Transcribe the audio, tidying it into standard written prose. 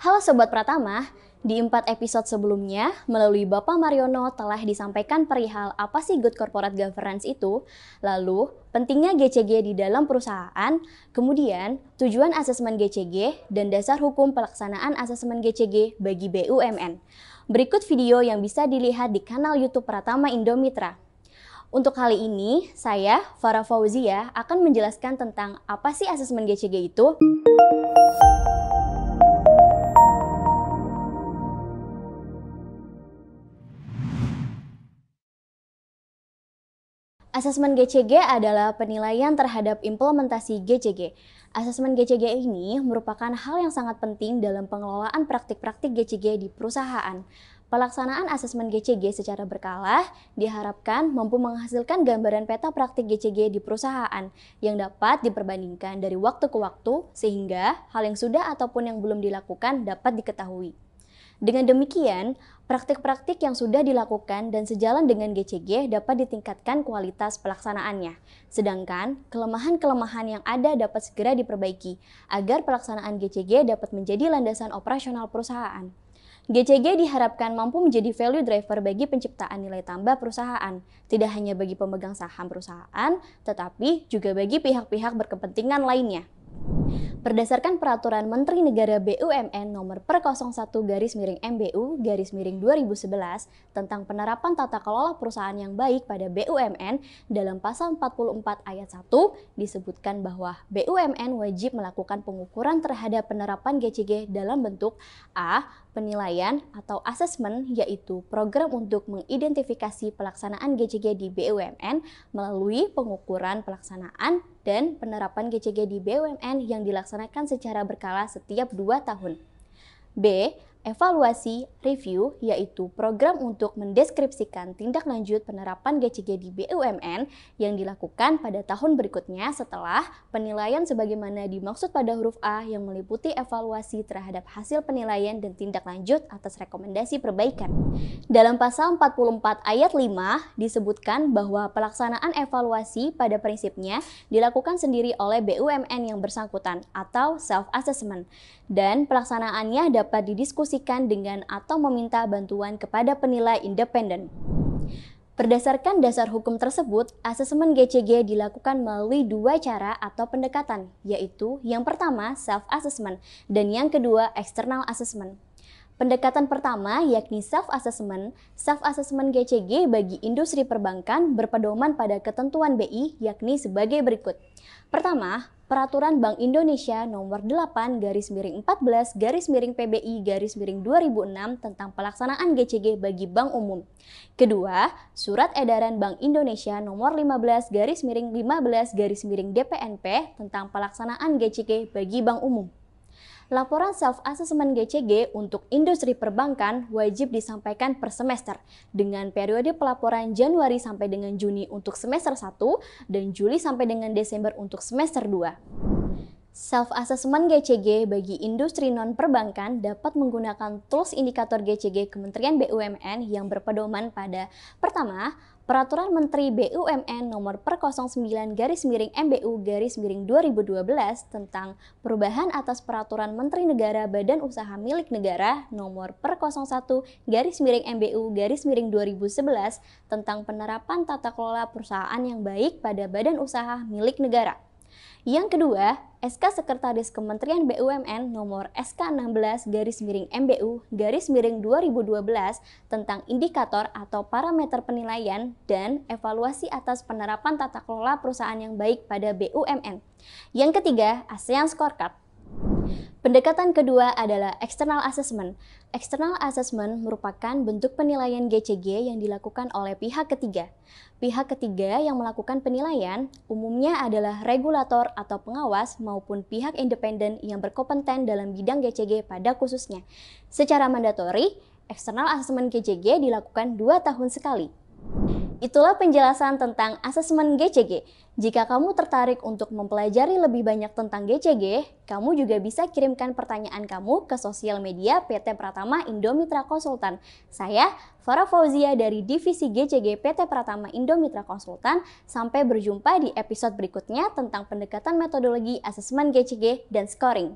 Halo Sobat Pratama, di 4 episode sebelumnya, melalui Bapak Mariono telah disampaikan perihal apa sih Good Corporate Governance itu, lalu pentingnya GCG di dalam perusahaan, kemudian tujuan asesmen GCG, dan dasar hukum pelaksanaan asesmen GCG bagi BUMN. Berikut video yang bisa dilihat di kanal YouTube Pratama Indomitra. Untuk kali ini, saya, Farah Fauzia, akan menjelaskan tentang apa sih asesmen GCG itu. Asesmen GCG adalah penilaian terhadap implementasi GCG. Asesmen GCG ini merupakan hal yang sangat penting dalam pengelolaan praktik-praktik GCG di perusahaan. Pelaksanaan asesmen GCG secara berkala diharapkan mampu menghasilkan gambaran peta praktik GCG di perusahaan yang dapat diperbandingkan dari waktu ke waktu sehingga hal yang sudah ataupun yang belum dilakukan dapat diketahui. Dengan demikian, praktik-praktik yang sudah dilakukan dan sejalan dengan GCG dapat ditingkatkan kualitas pelaksanaannya. Sedangkan, kelemahan-kelemahan yang ada dapat segera diperbaiki agar pelaksanaan GCG dapat menjadi landasan operasional perusahaan. GCG diharapkan mampu menjadi value driver bagi penciptaan nilai tambah perusahaan, tidak hanya bagi pemegang saham perusahaan, tetapi juga bagi pihak-pihak berkepentingan lainnya. Berdasarkan Peraturan Menteri Negara BUMN Nomor Per01-MBU-2011 tentang penerapan tata kelola perusahaan yang baik pada BUMN, dalam pasal 44 ayat 1 disebutkan bahwa BUMN wajib melakukan pengukuran terhadap penerapan GCG dalam bentuk A. Penilaian atau asesmen, yaitu program untuk mengidentifikasi pelaksanaan GCG di BUMN melalui pengukuran pelaksanaan dan penerapan GCG di BUMN yang dilaksanakan secara berkala setiap 2 tahun. B. Evaluasi, review, yaitu program untuk mendeskripsikan tindak lanjut penerapan GCG di BUMN yang dilakukan pada tahun berikutnya setelah penilaian sebagaimana dimaksud pada huruf A yang meliputi evaluasi terhadap hasil penilaian dan tindak lanjut atas rekomendasi perbaikan. Dalam pasal 44 ayat 5 disebutkan bahwa pelaksanaan evaluasi pada prinsipnya dilakukan sendiri oleh BUMN yang bersangkutan atau self-assessment dan pelaksanaannya dapat didiskusikan dengan atau meminta bantuan kepada penilai independen. Berdasarkan dasar hukum tersebut, asesmen GCG dilakukan melalui 2 cara atau pendekatan, yaitu yang pertama self-assessment dan yang kedua external assessment. Pendekatan pertama yakni self-assessment GCG bagi industri perbankan berpedoman pada ketentuan BI yakni sebagai berikut. Pertama, Peraturan Bank Indonesia Nomor 8-14-PBI-2006 tentang pelaksanaan GCG bagi bank umum. Kedua, Surat Edaran Bank Indonesia Nomor 15-15-DPNP tentang pelaksanaan GCG bagi bank umum. Laporan self-assessment GCG untuk industri perbankan wajib disampaikan per semester dengan periode pelaporan Januari sampai dengan Juni untuk semester 1 dan Juli sampai dengan Desember untuk semester 2. Self-assessment GCG bagi industri non-perbankan dapat menggunakan tools indikator GCG Kementerian BUMN yang berpedoman pada pertama, Peraturan Menteri BUMN Nomor Per09-MBU-2012 tentang perubahan atas Peraturan Menteri Negara Badan Usaha Milik Negara Nomor Per01-MBU-2011 tentang penerapan tata kelola perusahaan yang baik pada badan usaha milik negara. Yang kedua, SK Sekretaris Kementerian BUMN Nomor SK16-MBU-2012 tentang indikator atau parameter penilaian dan evaluasi atas penerapan tata kelola perusahaan yang baik pada BUMN. Yang ketiga, ASEAN Scorecard. Pendekatan kedua adalah external assessment. External assessment merupakan bentuk penilaian GCG yang dilakukan oleh pihak ketiga. Pihak ketiga yang melakukan penilaian umumnya adalah regulator atau pengawas maupun pihak independen yang berkompeten dalam bidang GCG pada khususnya. Secara mandatori, external assessment GCG dilakukan 2 tahun sekali. Itulah penjelasan tentang asesmen GCG. Jika kamu tertarik untuk mempelajari lebih banyak tentang GCG, kamu juga bisa kirimkan pertanyaan kamu ke sosial media PT Pratama Indomitra Konsultan. Saya, Farah Fauzia dari Divisi GCG PT Pratama Indomitra Konsultan. Sampai berjumpa di episode berikutnya tentang pendekatan metodologi asesmen GCG dan scoring.